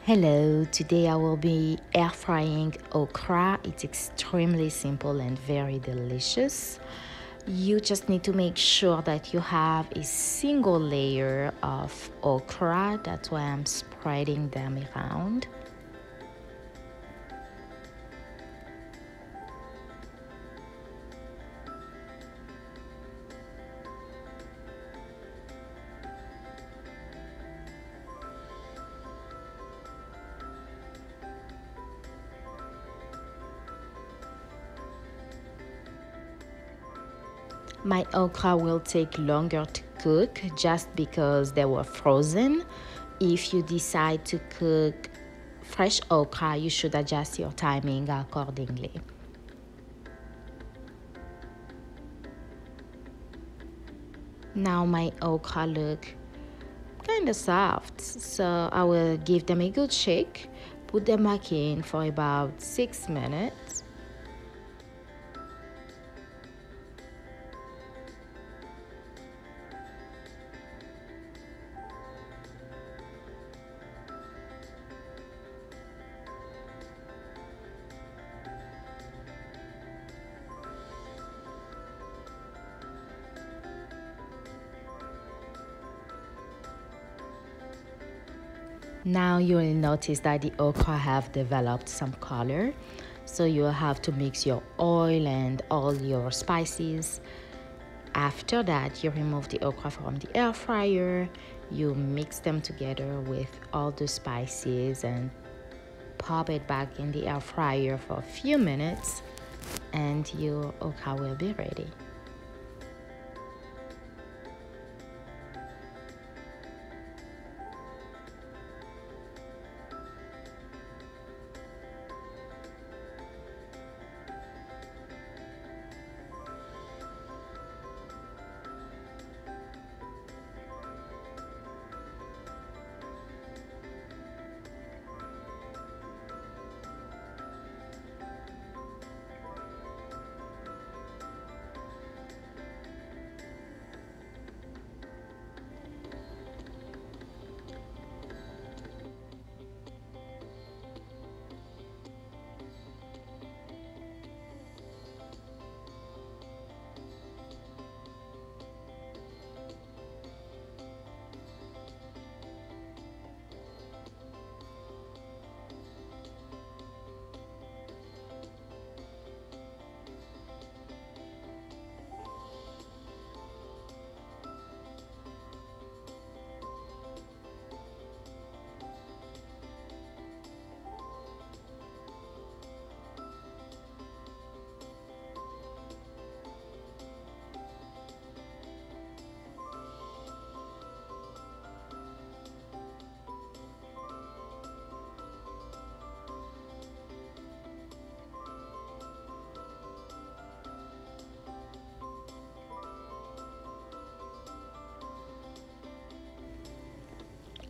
Hello, today I will be air frying okra. It's extremely simple and very delicious. You just need to make sure that you have a single layer of okra. That's why I'm spreading them around. My okra will take longer to cook just because they were frozen. If you decide to cook fresh okra, you should adjust your timing accordingly. Now my okra look kind of soft, so I will give them a good shake, put them back in for about 6 minutes. Now you will notice that the okra have developed some color, so you will have to mix your oil and all your spices. After that, you remove the okra from the air fryer, you mix them together with all the spices and pop it back in the air fryer for a few minutes, and your okra will be ready.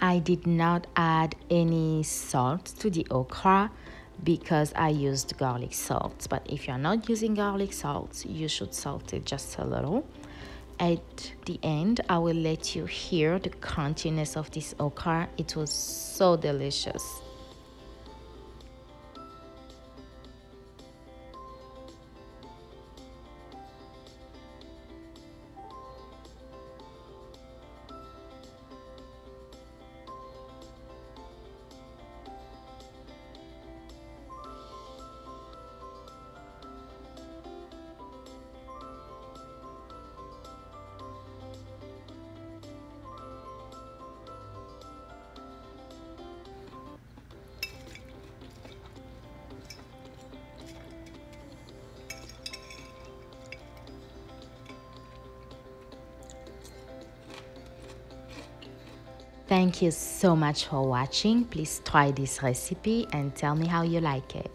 I did not add any salt to the okra because I used garlic salt. But if you're not using garlic salt, you should salt it just a little. At the end, I will let you hear the crunchiness of this okra. It was so delicious. Thank you so much for watching. Please try this recipe and tell me how you like it.